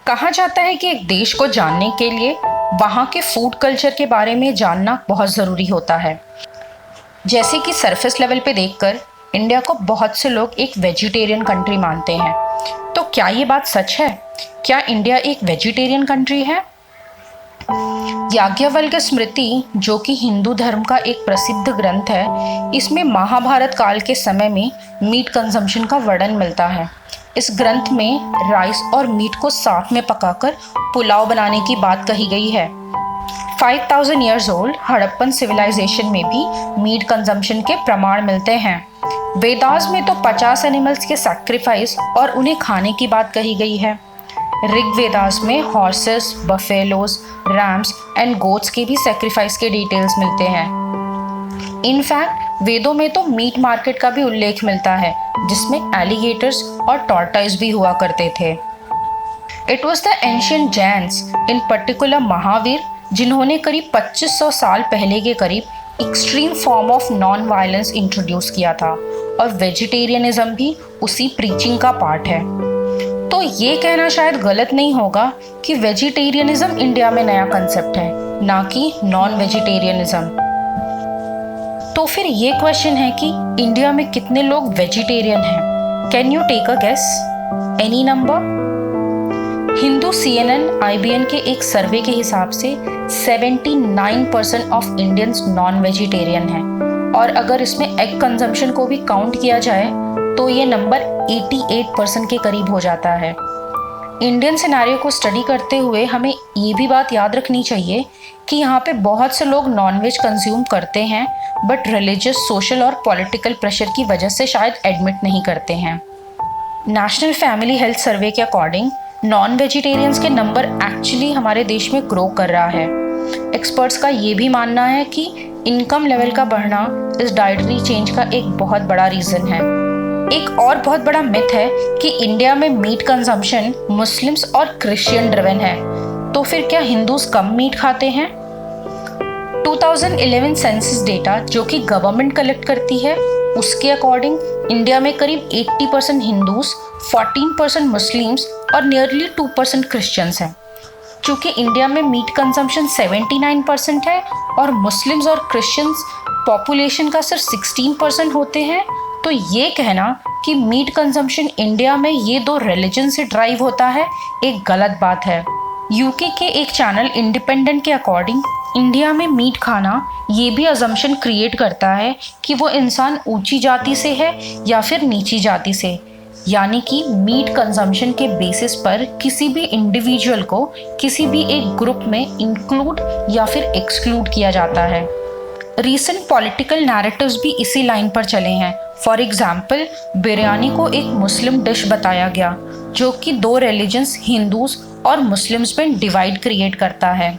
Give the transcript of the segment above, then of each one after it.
कहा जाता है कि एक देश को जानने के लिए वहाँ के फूड कल्चर के बारे में जानना बहुत ज़रूरी होता है। जैसे कि सरफेस लेवल पे देखकर इंडिया को बहुत से लोग एक वेजिटेरियन कंट्री मानते हैं। तो क्या ये बात सच है? क्या इंडिया एक वेजिटेरियन कंट्री है? याज्ञवल्क्य स्मृति, जो कि हिंदू धर्म का एक प्रसिद्ध ग्रंथ है, इसमें महाभारत काल के समय में मीट कंजम्पशन का वर्णन मिलता है। इस ग्रंथ में राइस और मीट को साथ में पकाकर पुलाव बनाने की बात कही गई है। 5000 ईयर्स ओल्ड हड़प्पन सिविलाइजेशन में भी मीट कंजम्पशन के प्रमाण मिलते हैं। वेदास में तो 50 एनिमल्स के सैक्रिफाइस और उन्हें खाने की बात कही गई है। ऋग्वेदास में horses, buffaloes, rams and goats के भी सैक्रिफाइस के डिटेल्स मिलते हैं। इनफैक्ट वेदों में तो मीट मार्केट का भी उल्लेख मिलता है, जिसमें एलिगेटर्स और टॉर्टाइस भी हुआ करते थे। It was the ancient Jains, in particular Mahavir, जिन्होंने करीब 2500 साल पहले के करीब extreme form of non violence introduce किया था, और वेजिटेरियनिज्म भी उसी प्रीचिंग का पार्ट है। तो ये कहना शायद गलत नहीं होगा कि वेजिटेरियनिज्म इंडिया में नया कंसेप्ट है, ना कि नॉन वेजिटेरियनिज्म। तो फिर ये क्वेश्चन है कि इंडिया में कितने लोग वेजिटेरियन हैं? Can you take a guess? Any number? Hindu CNN IBN के एक सर्वे के हिसाब से 79% ऑफ इंडियंस नॉन वेजिटेरियन हैं, और अगर इसमें एग कंजम्पशन को भी काउंट किया जाए तो ये नंबर 88% के करीब हो जाता है। इंडियन सिनेरियो को स्टडी करते हुए हमें ये भी बात याद रखनी चाहिए कि यहाँ पे बहुत से लोग नॉनवेज कंज्यूम करते हैं, बट रिलीजियस, सोशल और पॉलिटिकल प्रेशर की वजह से शायद एडमिट नहीं करते हैं। नेशनल फैमिली हेल्थ सर्वे के अकॉर्डिंग नॉन वेजिटेरियंस के नंबर एक्चुअली हमारे देश में ग्रो कर रहा है। एक्सपर्ट्स का ये भी मानना है कि इनकम लेवल का बढ़ना इस डाइटरी चेंज का एक बहुत बड़ा रीज़न है। एक और बहुत बड़ा मिथ है कि इंडिया में मीट कंजम्पशन मुस्लिम्स और क्रिश्चियन ड्रिवन है। तो फिर क्या हिंदूज कम मीट खाते हैं? 2011 सेंसस डेटा, जो कि गवर्नमेंट कलेक्ट करती है, उसके अकॉर्डिंग इंडिया में करीब 80% हिंदूज, 14% मुस्लिम्स और नियरली 2% क्रिश्चियंस हैं। चूँकि इंडिया में मीट कंजम्पशन 79% है और मुस्लिम्स और क्रिश्चियंस पॉपुलेशन का सिर्फ 16% होते हैं, तो ये कहना कि मीट कंजम्पशन इंडिया में ये दो रिलीजन से ड्राइव होता है, एक गलत बात है। यूके के एक चैनल इंडिपेंडेंट के अकॉर्डिंग इंडिया में मीट खाना ये भी अजम्पशन क्रिएट करता है कि वो इंसान ऊंची जाति से है या फिर नीची जाति से, यानी कि मीट कंजम्पशन के बेसिस पर किसी भी इंडिविजुअल को किसी भी एक ग्रुप में इंक्लूड या फिर एक्सक्लूड किया जाता है। रीसेंट पॉलिटिकल नैरेटिव्स भी इसी लाइन पर चले हैं। फॉर एग्जाम्पल, बिरयानी को एक मुस्लिम डिश बताया गया, जो कि दो रिलीजन्स हिंदूज और मुस्लिम्स में डिवाइड क्रिएट करता है।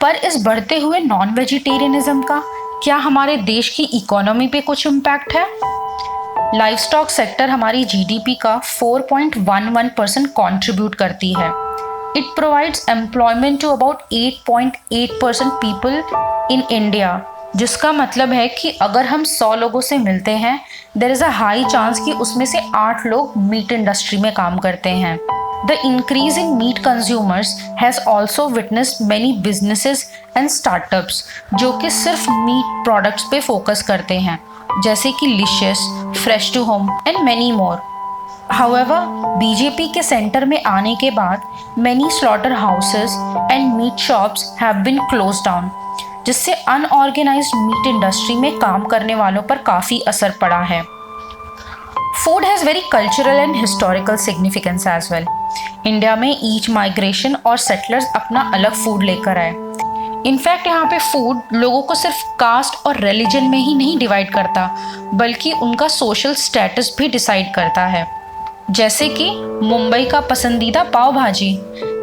पर इस बढ़ते हुए नॉन वेजिटेरियनिज्म का क्या हमारे देश की इकोनॉमी पे कुछ इम्पैक्ट है? लाइवस्टॉक सेक्टर हमारी GDP का 4.11% कंट्रीब्यूट करती है। It provides employment to about 8.8% people in India, जिसका मतलब है कि अगर हम 100 लोगों से मिलते हैं, there is a high chance कि उसमें से 8 लोग मीट इंडस्ट्री में काम करते हैं। The increase in meat consumers has also witnessed many businesses and startups जो कि सिर्फ मीट प्रोडक्ट्स पे फोकस करते हैं, जैसे कि Licious, fresh to home and many more. However, BJP के सेंटर में आने के बाद many slaughter houses and meat shops have been closed down, जिससे अनऑर्गेनाइज्ड मीट इंडस्ट्री में काम करने वालों पर काफ़ी असर पड़ा है। Food has very cultural and historical significance as well. India में ईच माइग्रेशन और सेटलर्स अपना अलग फूड लेकर आए। इनफैक्ट यहाँ पे फूड लोगों को सिर्फ कास्ट और रिलीजन में ही नहीं डिवाइड करता, बल्कि उनका सोशल स्टेटस भी डिसाइड करता है। जैसे कि मुंबई का पसंदीदा पाव भाजी,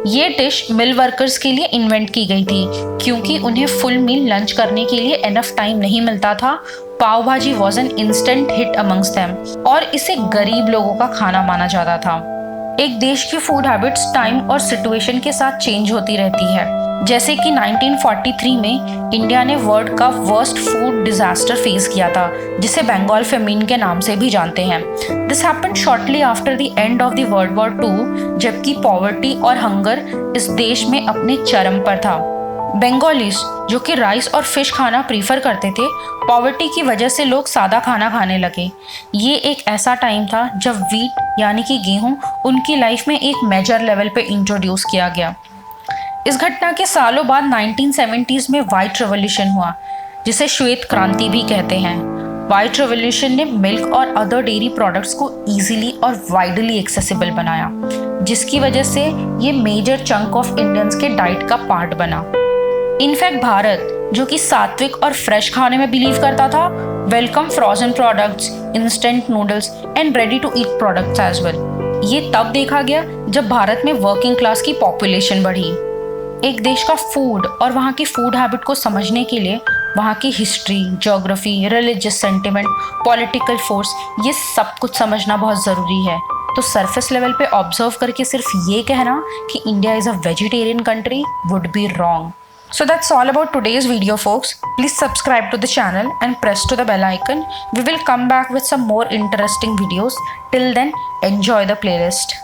ये डिश मिल वर्कर्स के लिए इन्वेंट की गई थी, क्योंकि उन्हें फुल मील लंच करने के लिए एनफ टाइम नहीं मिलता था। पाव भाजी was an instant hit amongst them, और इसे गरीब लोगों का खाना माना जाता था। एक देश की फूड हैबिट्स टाइम और सिचुएशन के साथ चेंज होती रहती है। जैसे कि 1943 में इंडिया ने वर्ल्ड का वर्स्ट फूड डिजास्टर फेस किया था, जिसे बंगाल फेमिन के नाम से भी जानते हैं। This happened shortly after the end of the world war II, जबकि पॉवर्टी और हंगर इस देश में अपने चरम पर था। बंगालीज जो कि राइस और फिश खाना प्रीफर करते थे, पॉवर्टी की वजह से लोग सादा खाना खाने लगे। ये एक ऐसा टाइम था जब वीट यानी कि गेहूं उनकी लाइफ में एक मेजर लेवल पे इंट्रोड्यूस किया गया। इस घटना के सालों बाद 1970s में वाइट रेवोल्यूशन हुआ, जिसे श्वेत क्रांति भी कहते हैं। वाइट रेवोल्यूशन ने मिल्क और अदर डेयरी प्रोडक्ट्स को इजीली और वाइडली एक्सेसिबल बनाया, जिसकी वजह से ये मेजर चंक ऑफ इंडियंस के डाइट का पार्ट बना। इनफैक्ट भारत, जो कि सात्विक और फ्रेश खाने में बिलीव करता था, welcome frozen products, instant noodles and ready to eat products as well. ये तब देखा गया जब भारत में वर्किंग क्लास की पॉपुलेशन बढ़ी। एक देश का फूड और वहाँ की फूड हैबिट को समझने के लिए वहाँ की history, geography, religious sentiment, political force, ये सब कुछ समझना बहुत ज़रूरी है। तो सरफेस लेवल पे ऑब्जर्व करके सिर्फ ये कहना कि India is a vegetarian country would be wrong. So that's all about today's video, folks. Please subscribe to the channel and press to the bell icon. We will come back with some more interesting videos. Till then, enjoy the playlist.